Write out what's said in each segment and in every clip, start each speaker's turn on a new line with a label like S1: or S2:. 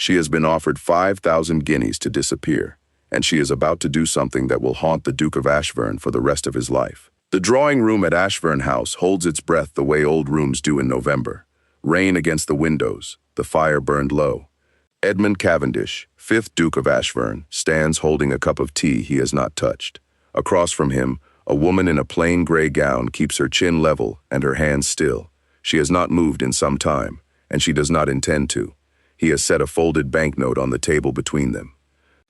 S1: She has been offered 5,000 guineas to disappear, and she is about to do something that will haunt the Duke of Ashverne for the rest of his life. The drawing room at Ashverne House holds its breath the way old rooms do in November. Rain against the windows, the fire burned low. Edmund Cavendish, 5th Duke of Ashverne, stands holding a cup of tea he has not touched. Across from him, a woman in a plain gray gown keeps her chin level and her hands still. She has not moved in some time, and she does not intend to. He has set a folded banknote on the table between them.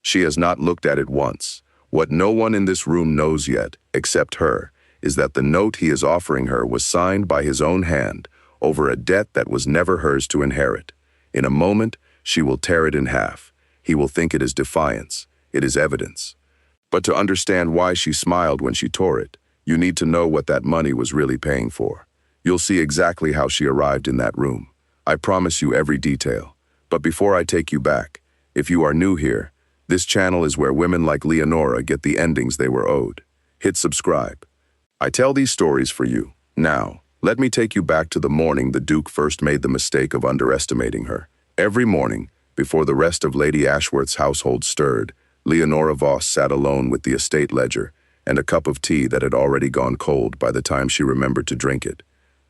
S1: She has not looked at it once. What no one in this room knows yet, except her, is that the note he is offering her was signed by his own hand over a debt that was never hers to inherit. In a moment, she will tear it in half. He will think it is defiance. It is evidence. But to understand why she smiled when she tore it, you need to know what that money was really paying for. You'll see exactly how she arrived in that room. I promise you every detail. But before I take you back, if you are new here, this channel is where women like Leonora get the endings they were owed. Hit subscribe. I tell these stories for you. Now, let me take you back to the morning the Duke first made the mistake of underestimating her. Every morning, before the rest of Lady Ashworth's household stirred, Leonora Voss sat alone with the estate ledger and a cup of tea that had already gone cold by the time she remembered to drink it.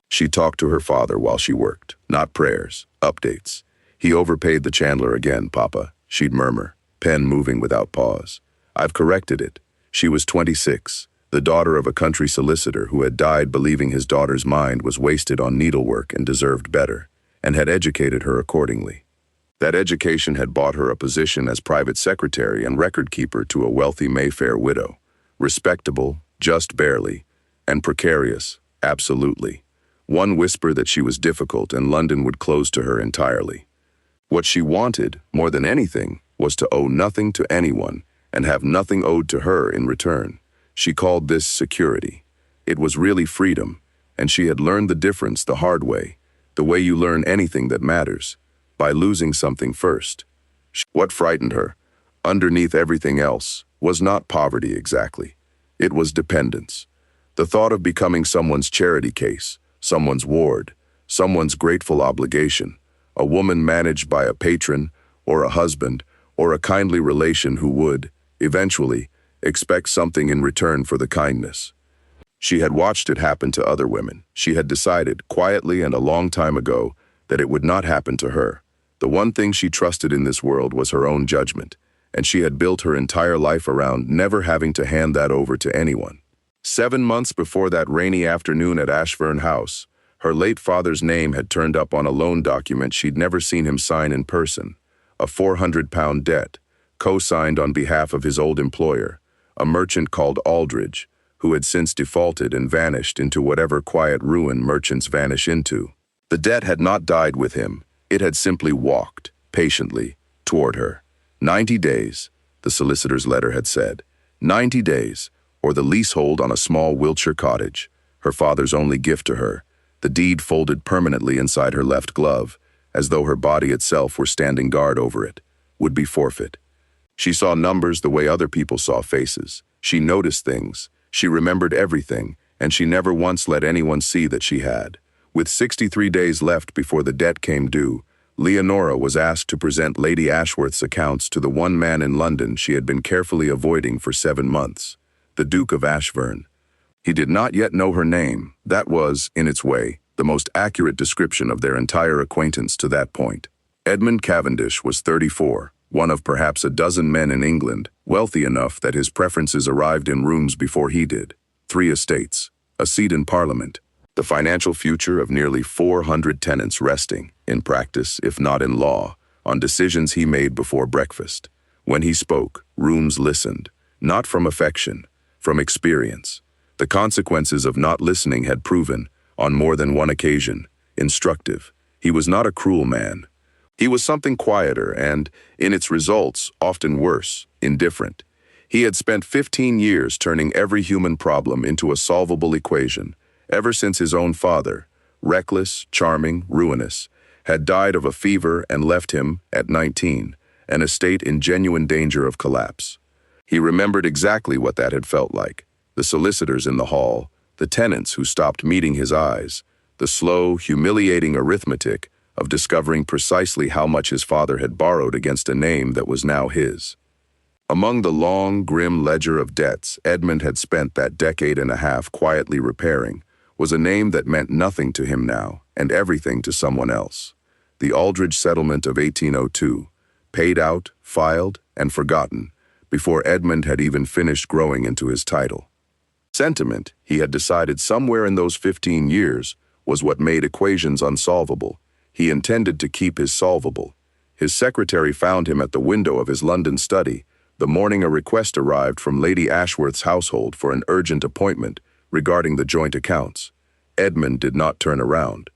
S1: She talked to her father while she worked, not prayers, updates. "He overpaid the chandler again, Papa," she'd murmur, pen moving without pause. "I've corrected it." She was 26, the daughter of a country solicitor who had died believing his daughter's mind was wasted on needlework and deserved better, and had educated her accordingly. That education had bought her a position as private secretary and record keeper to a wealthy Mayfair widow. Respectable, just barely, and precarious, absolutely. One whisper that she was difficult and London would close to her entirely. What she wanted, more than anything, was to owe nothing to anyone and have nothing owed to her in return. She called this security. It was really freedom, and she had learned the difference the hard way, the way you learn anything that matters, by losing something first. What frightened her, underneath everything else, was not poverty exactly. It was dependence. The thought of becoming someone's charity case, someone's ward, someone's grateful obligation, a woman managed by a patron, or a husband, or a kindly relation who would, eventually, expect something in return for the kindness. She had watched it happen to other women. She had decided, quietly and a long time ago, that it would not happen to her. The one thing she trusted in this world was her own judgment, and she had built her entire life around never having to hand that over to anyone. 7 months before that rainy afternoon at Ashverne House, her late father's name had turned up on a loan document she'd never seen him sign in person, a £400 debt, co-signed on behalf of his old employer, a merchant called Aldridge, who had since defaulted and vanished into whatever quiet ruin merchants vanish into. The debt had not died with him. It had simply walked, patiently, toward her. 90 days, the solicitor's letter had said. 90 days, or the leasehold on a small Wiltshire cottage, her father's only gift to her, the deed folded permanently inside her left glove, as though her body itself were standing guard over it, would be forfeit. She saw numbers the way other people saw faces. She noticed things. She remembered everything, and she never once let anyone see that she had. With 63 days left before the debt came due, Leonora was asked to present Lady Ashworth's accounts to the one man in London she had been carefully avoiding for 7 months, the Duke of Ashverne. He did not yet know her name. That was, in its way, the most accurate description of their entire acquaintance to that point. Edmund Cavendish was 34, one of perhaps a dozen men in England, wealthy enough that his preferences arrived in rooms before he did. 3 estates, a seat in Parliament, the financial future of nearly 400 tenants resting, in practice if not in law, on decisions he made before breakfast. When he spoke, rooms listened, not from affection, from experience. The consequences of not listening had proven, on more than one occasion, instructive. He was not a cruel man. He was something quieter and, in its results, often worse, indifferent. He had spent 15 years turning every human problem into a solvable equation, ever since his own father, reckless, charming, ruinous, had died of a fever and left him, at 19, an estate in genuine danger of collapse. He remembered exactly what that had felt like. The solicitors in the hall, the tenants who stopped meeting his eyes, the slow, humiliating arithmetic of discovering precisely how much his father had borrowed against a name that was now his. Among the long, grim ledger of debts Edmund had spent that decade and a half quietly repairing was a name that meant nothing to him now and everything to someone else. The Aldridge settlement of 1802, paid out, filed, and forgotten, before Edmund had even finished growing into his title. Sentiment, he had decided somewhere in those 15 years, was what made equations unsolvable. He intended to keep his solvable. His secretary found him at the window of his London study, the morning a request arrived from Lady Ashworth's household for an urgent appointment regarding the joint accounts. Edmund did not turn around.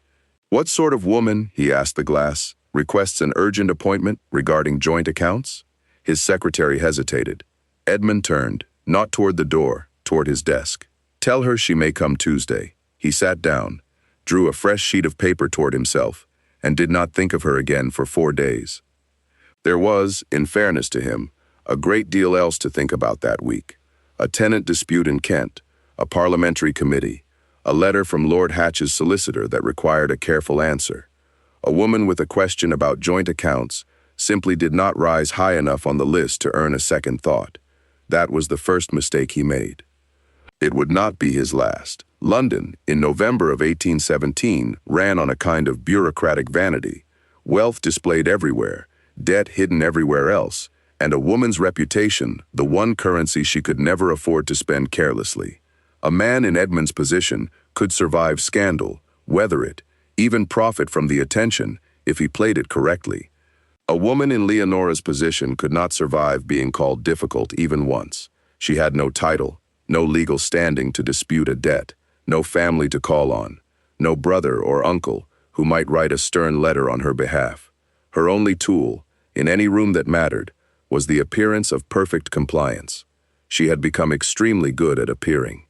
S1: "What sort of woman," he asked the glass, "requests an urgent appointment regarding joint accounts?" His secretary hesitated. Edmund turned, not toward the door, toward his desk. "Tell her she may come Tuesday." He sat down, drew a fresh sheet of paper toward himself, and did not think of her again for 4 days. There was, in fairness to him, a great deal else to think about that week. A tenant dispute in Kent, a parliamentary committee, a letter from Lord Hatch's solicitor that required a careful answer. A woman with a question about joint accounts simply did not rise high enough on the list to earn a second thought. That was the first mistake he made. It would not be his last. London, in November of 1817, ran on a kind of bureaucratic vanity. Wealth displayed everywhere, debt hidden everywhere else, and a woman's reputation, the one currency she could never afford to spend carelessly. A man in Edmund's position could survive scandal, weather it, even profit from the attention if he played it correctly. A woman in Leonora's position could not survive being called difficult even once. She had no title, no legal standing to dispute a debt, no family to call on, no brother or uncle who might write a stern letter on her behalf. Her only tool, in any room that mattered, was the appearance of perfect compliance. She had become extremely good at appearing.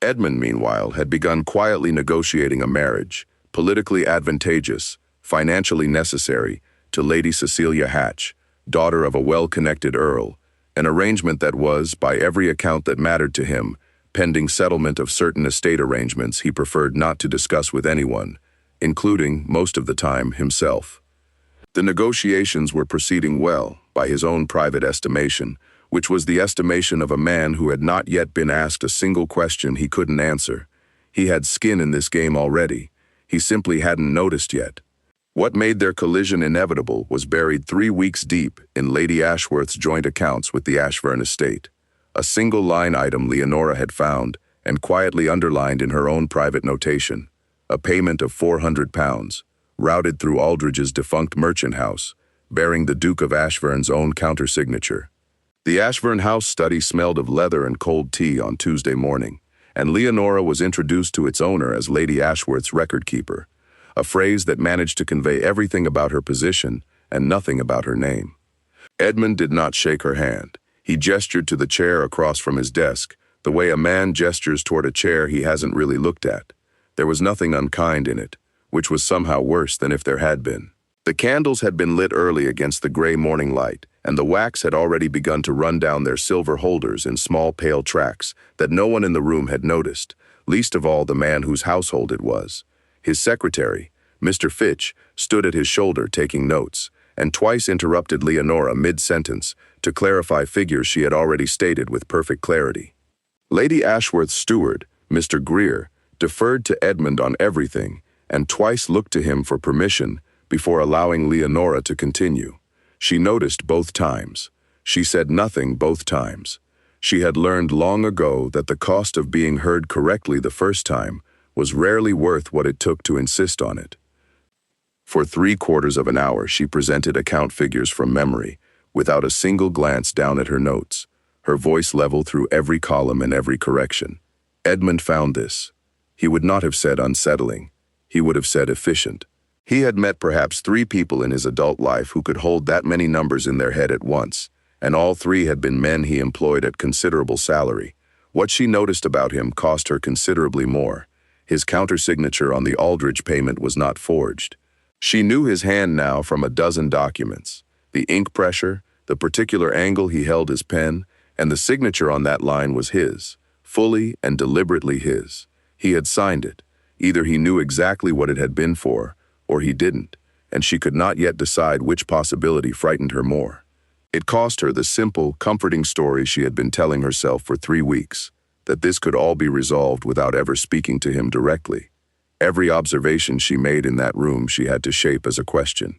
S1: Edmund, meanwhile, had begun quietly negotiating a marriage, politically advantageous, financially necessary, to Lady Cecilia Hatch, daughter of a well-connected earl, an arrangement that was, by every account that mattered to him, pending settlement of certain estate arrangements he preferred not to discuss with anyone, including, most of the time, himself. The negotiations were proceeding well, by his own private estimation, which was the estimation of a man who had not yet been asked a single question he couldn't answer. He had skin in this game already. He simply hadn't noticed yet. What made their collision inevitable was buried 3 weeks deep in Lady Ashworth's joint accounts with the Ashverne estate. A single line item Leonora had found and quietly underlined in her own private notation. A payment of £400, routed through Aldridge's defunct merchant house, bearing the Duke of Ashverne's own countersignature. The Ashverne house study smelled of leather and cold tea on Tuesday morning, and Leonora was introduced to its owner as Lady Ashworth's record keeper, a phrase that managed to convey everything about her position and nothing about her name. Edmund did not shake her hand. He gestured to the chair across from his desk, the way a man gestures toward a chair he hasn't really looked at. There was nothing unkind in it, which was somehow worse than if there had been. The candles had been lit early against the gray morning light, and the wax had already begun to run down their silver holders in small pale tracks that no one in the room had noticed, least of all the man whose household it was. His secretary, Mr. Fitch, stood at his shoulder taking notes, and twice interrupted Leonora mid-sentence to clarify figures she had already stated with perfect clarity. Lady Ashworth's steward, Mr. Greer, deferred to Edmund on everything, and twice looked to him for permission before allowing Leonora to continue. She noticed both times. She said nothing both times. She had learned long ago that the cost of being heard correctly the first time was rarely worth what it took to insist on it. For 3/4 of an hour she presented account figures from memory, without a single glance down at her notes, her voice level through every column and every correction. Edmund found this. He would not have said unsettling. He would have said efficient. He had met perhaps 3 people in his adult life who could hold that many numbers in their head at once, and all 3 had been men he employed at considerable salary. What she noticed about him cost her considerably more. His countersignature on the Aldridge payment was not forged. She knew his hand now from a dozen documents. The ink pressure, the particular angle he held his pen, and the signature on that line was his, fully and deliberately his. He had signed it. Either he knew exactly what it had been for, or he didn't. and she could not yet decide which possibility frightened her more. It cost her the simple, comforting story she had been telling herself for 3 weeks, that this could all be resolved without ever speaking to him directly. Every observation she made in that room she had to shape as a question.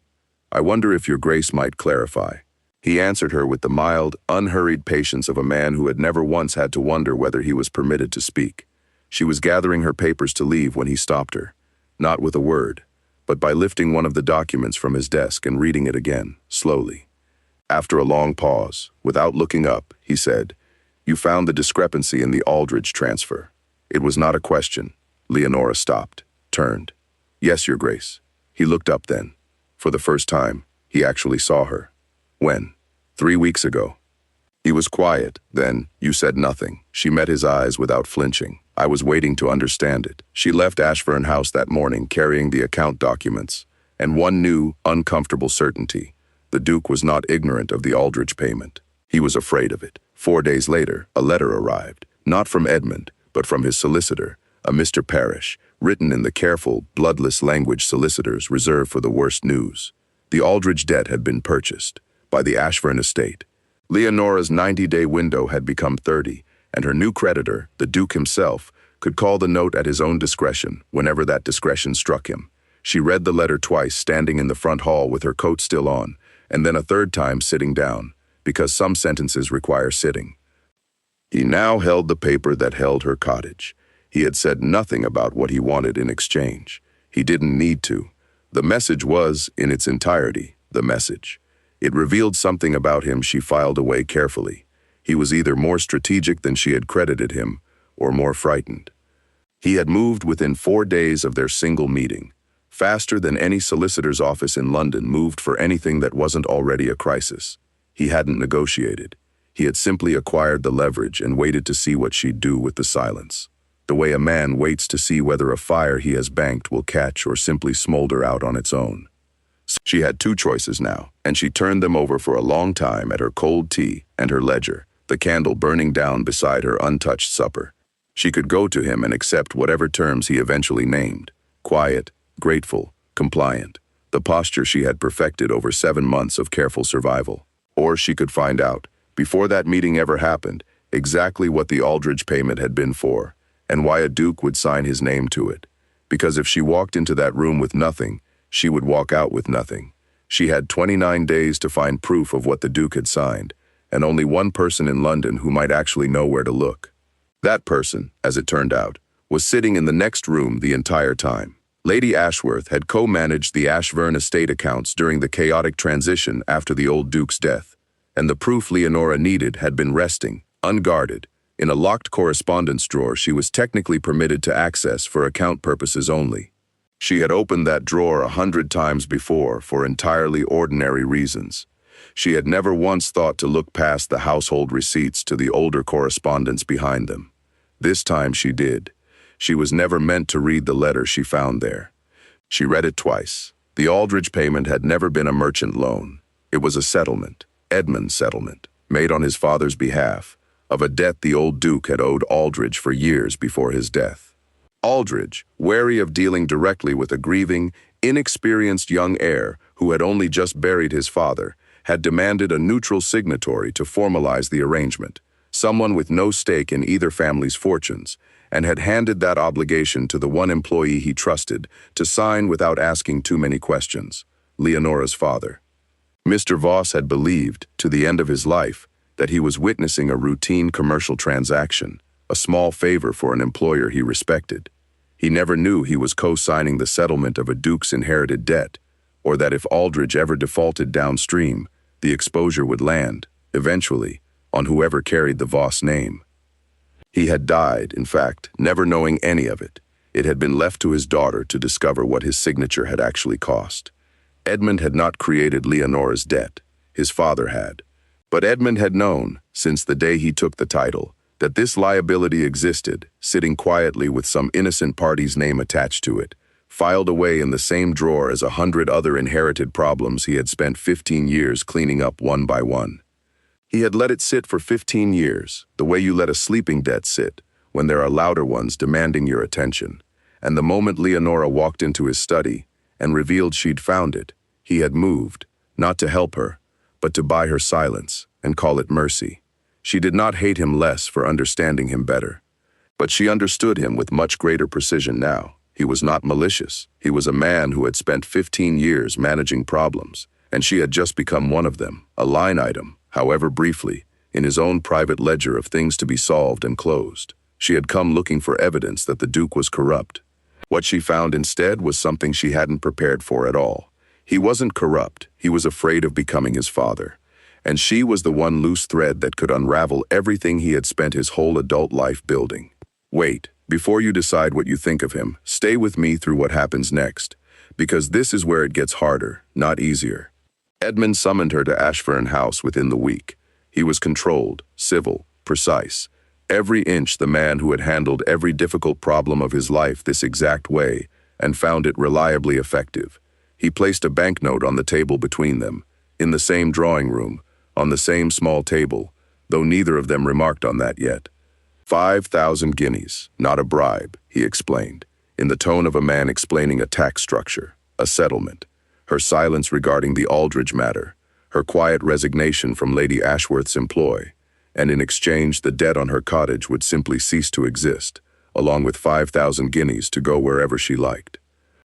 S1: "I wonder if your grace might clarify." He answered her with the mild, unhurried patience of a man who had never once had to wonder whether he was permitted to speak. She was gathering her papers to leave when he stopped her, not with a word, but by lifting one of the documents from his desk and reading it again, slowly. After a long pause, without looking up, he said, "You found the discrepancy in the Aldridge transfer." It was not a question. Leonora stopped, turned. "Yes, Your Grace." He looked up then. For the first time, he actually saw her. "When?" "3 weeks ago." He was quiet. Then, "You said nothing." She met his eyes without flinching. "I was waiting to understand it." She left Ashverne House that morning carrying the account documents, and one new, uncomfortable certainty. The Duke was not ignorant of the Aldridge payment. He was afraid of it. 4 days later, a letter arrived, not from Edmund, but from his solicitor, a Mr. Parrish, written in the careful, bloodless language solicitors reserve for the worst news. The Aldridge debt had been purchased by the Ashverne estate. Leonora's 90-day window had become 30, and her new creditor, the Duke himself, could call the note at his own discretion whenever that discretion struck him. She read the letter twice standing in the front hall with her coat still on, and then a third time sitting down, because some sentences require sitting. He now held the paper that held her cottage. He had said nothing about what he wanted in exchange. He didn't need to. The message was, in its entirety, the message. It revealed something about him she filed away carefully. He was either more strategic than she had credited him, or more frightened. He had moved within 4 days of their single meeting, faster than any solicitor's office in London moved for anything that wasn't already a crisis. He hadn't negotiated. He had simply acquired the leverage and waited to see what she'd do with the silence. The way a man waits to see whether a fire he has banked will catch or simply smolder out on its own. She had 2 choices now, and she turned them over for a long time at her cold tea and her ledger, the candle burning down beside her untouched supper. She could go to him and accept whatever terms he eventually named. Quiet, grateful, compliant, the posture she had perfected over 7 months of careful survival. Or she could find out, before that meeting ever happened, exactly what the Aldridge payment had been for, and why a duke would sign his name to it. Because if she walked into that room with nothing, she would walk out with nothing. She had 29 days to find proof of what the Duke had signed, and only one person in London who might actually know where to look. That person, as it turned out, was sitting in the next room the entire time. Lady Ashworth had co-managed the Ashverne estate accounts during the chaotic transition after the old Duke's death, and the proof Leonora needed had been resting, unguarded, in a locked correspondence drawer she was technically permitted to access for account purposes only. She had opened that drawer 100 times before for entirely ordinary reasons. She had never once thought to look past the household receipts to the older correspondence behind them. This time she did. She was never meant to read the letter she found there. She read it twice. The Aldridge payment had never been a merchant loan. It was a settlement, Edmund's settlement, made on his father's behalf, of a debt the old Duke had owed Aldridge for years before his death. Aldridge, wary of dealing directly with a grieving, inexperienced young heir who had only just buried his father, had demanded a neutral signatory to formalize the arrangement, someone with no stake in either family's fortunes, and had handed that obligation to the one employee he trusted to sign without asking too many questions, Leonora's father. Mr. Voss had believed, to the end of his life, that he was witnessing a routine commercial transaction, a small favor for an employer he respected. He never knew he was co-signing the settlement of a duke's inherited debt, or that if Aldridge ever defaulted downstream, the exposure would land, eventually, on whoever carried the Voss name. He had died, in fact, never knowing any of it. It had been left to his daughter to discover what his signature had actually cost. Edmund had not created Leonora's debt. His father had. But Edmund had known, since the day he took the title, that this liability existed, sitting quietly with some innocent party's name attached to it, filed away in the same drawer as 100 other inherited problems he had spent 15 years cleaning up one by one. He had let it sit for 15 years, the way you let a sleeping debt sit, when there are louder ones demanding your attention. And the moment Leonora walked into his study and revealed she'd found it, He had moved, not to help her, but to buy her silence and call it mercy. She did not hate him less for understanding him better, but she understood him with much greater precision now. He was not malicious. He was a man who had spent 15 years managing problems, and she had just become one of them, a line item, however briefly, in his own private ledger of things to be solved and closed. She had come looking for evidence that the Duke was corrupt. What she found instead was something she hadn't prepared for at all. He wasn't corrupt. He was afraid of becoming his father. And she was the one loose thread that could unravel everything he had spent his whole adult life building. Wait, before you decide what you think of him, stay with me through what happens next, because this is where it gets harder, not easier. Edmund summoned her to Ashverne House within the week. He was controlled, civil, precise. Every inch the man who had handled every difficult problem of his life this exact way and found it reliably effective. He placed a banknote on the table between them, in the same drawing room, on the same small table, though neither of them remarked on that yet. 5,000 guineas, not a bribe, he explained, in the tone of a man explaining a tax structure, a settlement. Her silence regarding the Aldridge matter, her quiet resignation from Lady Ashworth's employ, and in exchange the debt on her cottage would simply cease to exist, along with 5,000 guineas to go wherever she liked.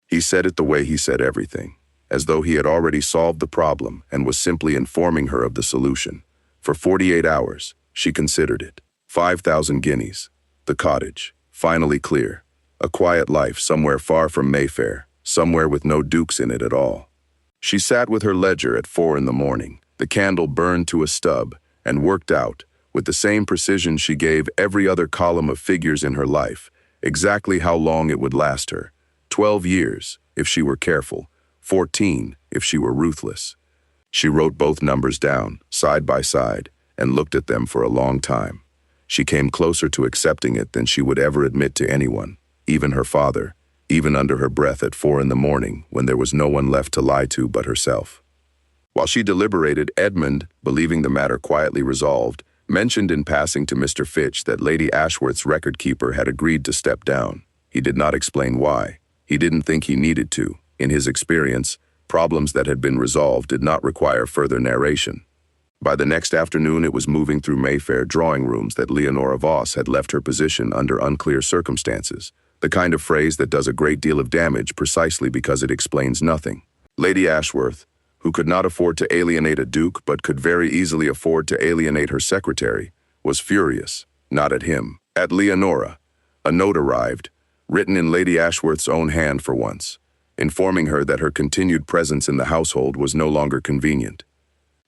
S1: He said it the way he said everything, as though he had already solved the problem and was simply informing her of the solution. For 48 hours, she considered it. 5,000 guineas, the cottage, finally clear, a quiet life somewhere far from Mayfair, somewhere with no dukes in it at all. She sat with her ledger at 4 in the morning, the candle burned to a stub, and worked out, with the same precision she gave every other column of figures in her life, exactly how long it would last her. 12 years, if she were careful, 14, if she were ruthless. She wrote both numbers down, side by side, and looked at them for a long time. She came closer to accepting it than she would ever admit to anyone, even her father, even under her breath at 4 in the morning when there was no one left to lie to but herself. While she deliberated, Edmund, believing the matter quietly resolved, mentioned in passing to Mr. Fitch that Lady Ashworth's record-keeper had agreed to step down. He did not explain why. He didn't think he needed to. In his experience, problems that had been resolved did not require further narration. By the next afternoon, it was moving through Mayfair drawing rooms that Leonora Voss had left her position under unclear circumstances, the kind of phrase that does a great deal of damage precisely because it explains nothing. Lady Ashworth, who could not afford to alienate a duke but could very easily afford to alienate her secretary, was furious, not at him, at Leonora. A note arrived, written in Lady Ashworth's own hand for once, informing her that her continued presence in the household was no longer convenient.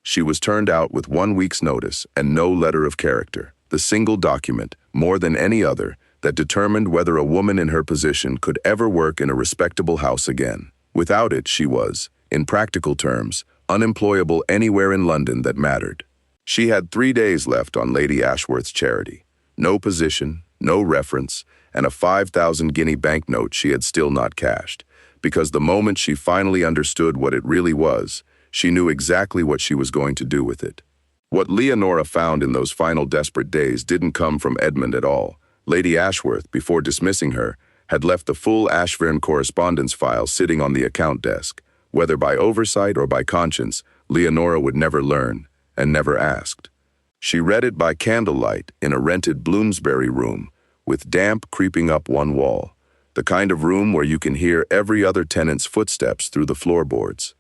S1: She was turned out with 1 week's notice and no letter of character, the single document, more than any other, that determined whether a woman in her position could ever work in a respectable house again. Without it, she was, in practical terms, unemployable anywhere in London that mattered. She had 3 days left on Lady Ashworth's charity. No position, no reference, and a 5,000 guinea banknote she had still not cashed, because the moment she finally understood what it really was, she knew exactly what she was going to do with it. What Leonora found in those final desperate days didn't come from Edmund at all. Lady Ashworth, before dismissing her, had left the full Ashverne correspondence file sitting on the account desk. Whether by oversight or by conscience, Leonora would never learn, and never asked. She read it by candlelight in a rented Bloomsbury room, with damp creeping up one wall, the kind of room where you can hear every other tenant's footsteps through the floorboards.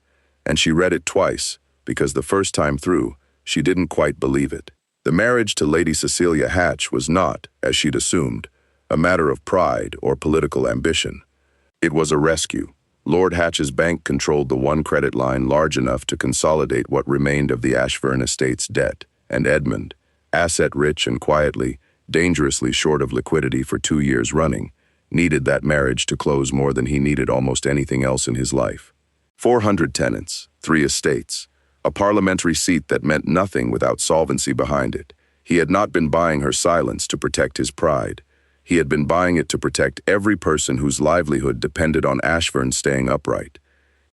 S1: And she read it twice, because the first time through, she didn't quite believe it. The marriage to Lady Cecilia Hatch was not, as she'd assumed, a matter of pride or political ambition. It was a rescue. Lord Hatch's bank controlled the one credit line large enough to consolidate what remained of the Ashverne estate's debt, and Edmund, asset-rich and quietly, dangerously short of liquidity for 2 years running, needed that marriage to close more than he needed almost anything else in his life. 400 tenants, 3 estates, a parliamentary seat that meant nothing without solvency behind it. He had not been buying her silence to protect his pride. He had been buying it to protect every person whose livelihood depended on Ashverne staying upright.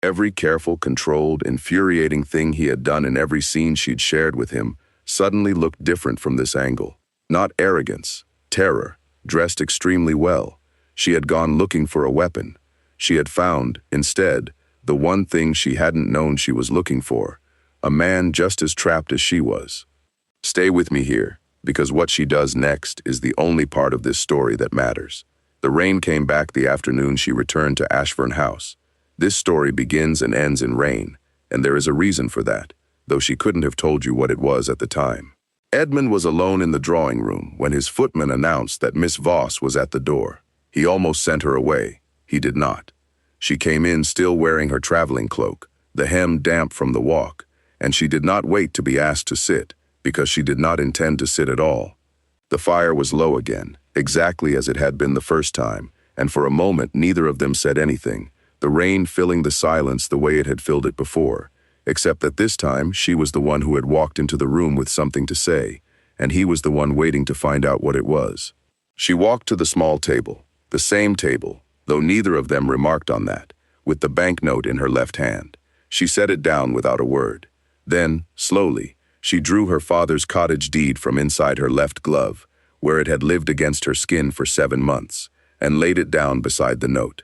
S1: Every careful, controlled, infuriating thing he had done in every scene she'd shared with him suddenly looked different from this angle. Not arrogance, terror, dressed extremely well. She had gone looking for a weapon. She had found, instead, the one thing she hadn't known she was looking for, a man just as trapped as she was. Stay with me here, because what she does next is the only part of this story that matters. The rain came back the afternoon she returned to Ashverne House. This story begins and ends in rain, and there is a reason for that, though she couldn't have told you what it was at the time. Edmund was alone in the drawing room when his footman announced that Miss Voss was at the door. He almost sent her away. He did not. She came in still wearing her traveling cloak, the hem damp from the walk, and she did not wait to be asked to sit, because she did not intend to sit at all. The fire was low again, exactly as it had been the first time, and for a moment neither of them said anything, the rain filling the silence the way it had filled it before, except that this time she was the one who had walked into the room with something to say, and he was the one waiting to find out what it was. She walked to the small table, the same table, though neither of them remarked on that, with the banknote in her left hand. She set it down without a word. Then, slowly, she drew her father's cottage deed from inside her left glove, where it had lived against her skin for 7 months, and laid it down beside the note.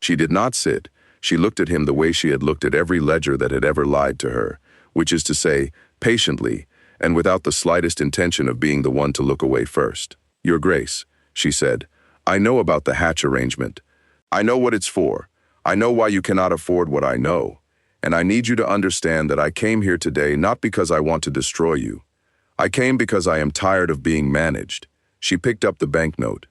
S1: She did not sit. She looked at him the way she had looked at every ledger that had ever lied to her, which is to say, patiently, and without the slightest intention of being the one to look away first. "Your Grace," she said, "I know about the hatch arrangement. I know what it's for. I know why you cannot afford what I know. And I need you to understand that I came here today not because I want to destroy you. I came because I am tired of being managed." She picked up the banknote.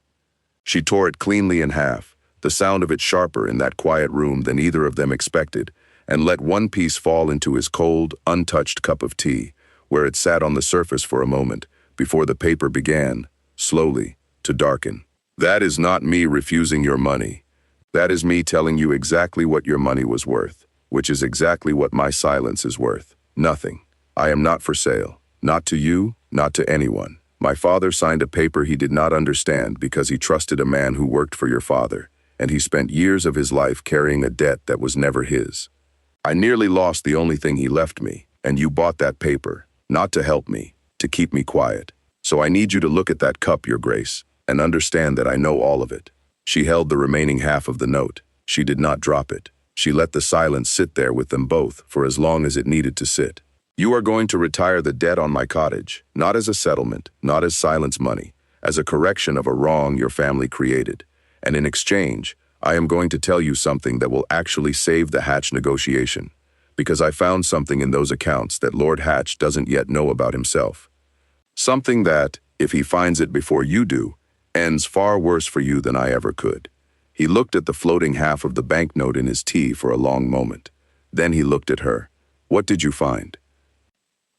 S1: She tore it cleanly in half, the sound of it sharper in that quiet room than either of them expected, and let one piece fall into his cold, untouched cup of tea, where it sat on the surface for a moment, before the paper began, slowly, to darken. "That is not me refusing your money. That is me telling you exactly what your money was worth, which is exactly what my silence is worth. Nothing. I am not for sale. Not to you, not to anyone. My father signed a paper he did not understand because he trusted a man who worked for your father, and he spent years of his life carrying a debt that was never his. I nearly lost the only thing he left me, and you bought that paper, not to help me, to keep me quiet. So I need you to look at that cup, Your Grace, and understand that I know all of it." She held the remaining half of the note. She did not drop it. She let the silence sit there with them both for as long as it needed to sit. "You are going to retire the debt on my cottage, not as a settlement, not as silence money, as a correction of a wrong your family created. And in exchange, I am going to tell you something that will actually save the Hatch negotiation, because I found something in those accounts that Lord Hatch doesn't yet know about himself. Something that, if he finds it before you do, ends far worse for you than I ever could." He looked at the floating half of the banknote in his tea for a long moment. Then he looked at her. "What did you find?"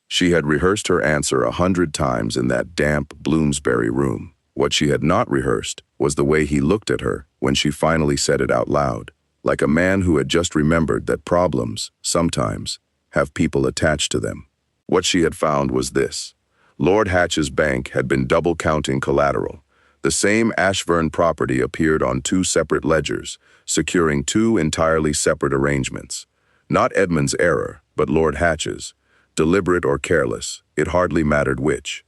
S1: She had rehearsed her answer 100 times in that damp Bloomsbury room. What she had not rehearsed was the way he looked at her when she finally said it out loud, like a man who had just remembered that problems, sometimes, have people attached to them. What she had found was this. Lord Hatch's bank had been double-counting collateral. The same Ashverne property appeared on 2 separate ledgers, securing 2 entirely separate arrangements. Not Edmund's error, but Lord Hatch's. Deliberate or careless, it hardly mattered which.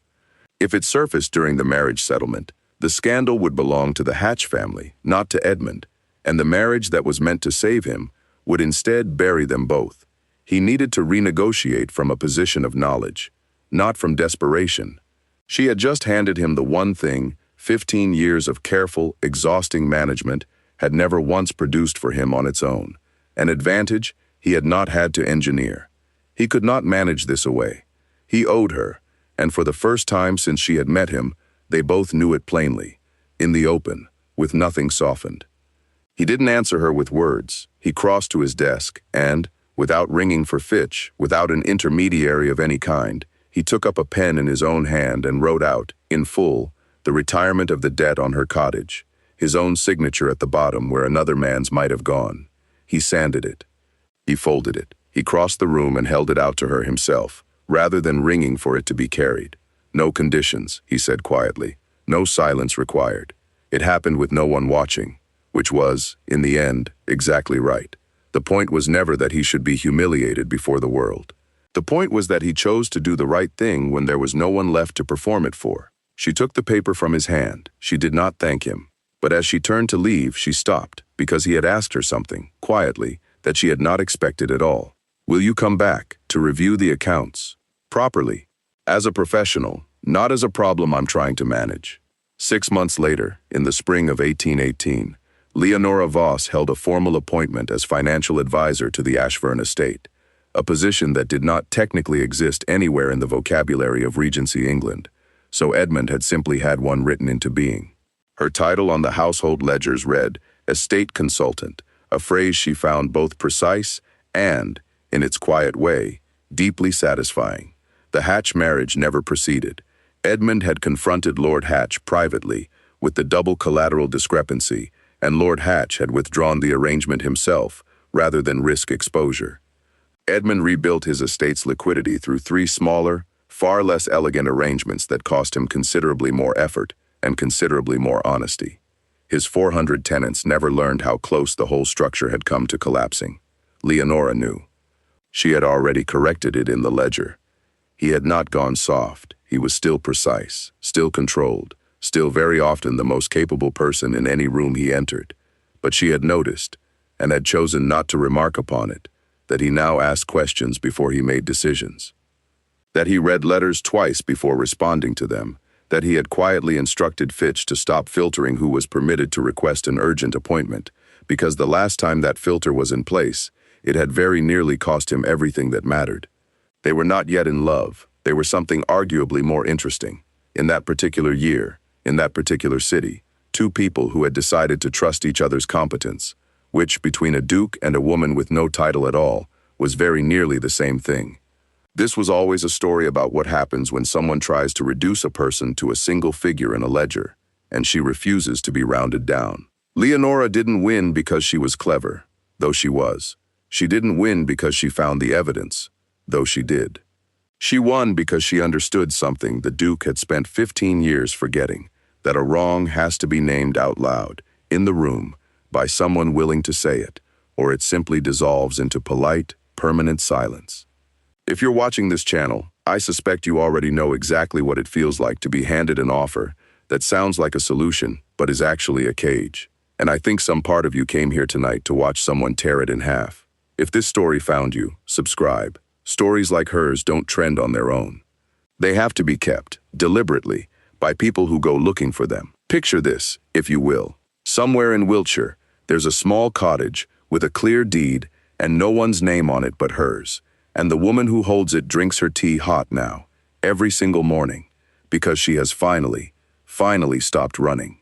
S1: If it surfaced during the marriage settlement, the scandal would belong to the Hatch family, not to Edmund, and the marriage that was meant to save him would instead bury them both. He needed to renegotiate from a position of knowledge, not from desperation. She had just handed him the one thing 15 years of careful, exhausting management had never once produced for him on its own, an advantage he had not had to engineer. He could not manage this away. He owed her, and for the first time since she had met him, they both knew it plainly, in the open, with nothing softened. He didn't answer her with words. He crossed to his desk and, without ringing for Fitch, without an intermediary of any kind, he took up a pen in his own hand and wrote out, in full, the retirement of the debt on her cottage, his own signature at the bottom where another man's might have gone. He sanded it. He folded it. He crossed the room and held it out to her himself, rather than ringing for it to be carried. "No conditions," he said quietly. "No silence required. It happened with no one watching," which was, in the end, exactly right. The point was never that he should be humiliated before the world. The point was that he chose to do the right thing when there was no one left to perform it for. She took the paper from his hand. She did not thank him. But as she turned to leave, she stopped, because he had asked her something, quietly, that she had not expected at all. Will you come back to review the accounts properly? As a professional, not as a problem I'm trying to manage. 6 months later, in the spring of 1818, Leonora Voss held a formal appointment as financial advisor to the Ashverne estate, a position that did not technically exist anywhere in the vocabulary of Regency England, so Edmund had simply had one written into being. Her title on the household ledgers read, estate consultant, a phrase she found both precise and, in its quiet way, deeply satisfying. The Hatch marriage never proceeded. Edmund had confronted Lord Hatch privately with the double collateral discrepancy, and Lord Hatch had withdrawn the arrangement himself rather than risk exposure. Edmund rebuilt his estate's liquidity through 3 smaller, far less elegant arrangements that cost him considerably more effort and considerably more honesty. His 400 tenants never learned how close the whole structure had come to collapsing. Leonora knew. She had already corrected it in the ledger. He had not gone soft. He was still precise, still controlled, still very often the most capable person in any room he entered. But she had noticed, and had chosen not to remark upon it, that he now asked questions before he made decisions. That he read letters twice before responding to them, that he had quietly instructed Fitch to stop filtering who was permitted to request an urgent appointment, because the last time that filter was in place, it had very nearly cost him everything that mattered. They were not yet in love. They were something arguably more interesting. In that particular year, in that particular city, 2 people who had decided to trust each other's competence, which, between a duke and a woman with no title at all, was very nearly the same thing. This was always a story about what happens when someone tries to reduce a person to a single figure in a ledger, and she refuses to be rounded down. Leonora didn't win because she was clever, though she was. She didn't win because she found the evidence, though she did. She won because she understood something the Duke had spent 15 years forgetting, that a wrong has to be named out loud, in the room, by someone willing to say it, or it simply dissolves into polite, permanent silence. If you're watching this channel, I suspect you already know exactly what it feels like to be handed an offer that sounds like a solution, but is actually a cage. And I think some part of you came here tonight to watch someone tear it in half. If this story found you, subscribe. Stories like hers don't trend on their own. They have to be kept, deliberately, by people who go looking for them. Picture this, if you will. Somewhere in Wiltshire, there's a small cottage with a clear deed and no one's name on it but hers. And the woman who holds it drinks her tea hot now, every single morning, because she has finally stopped running.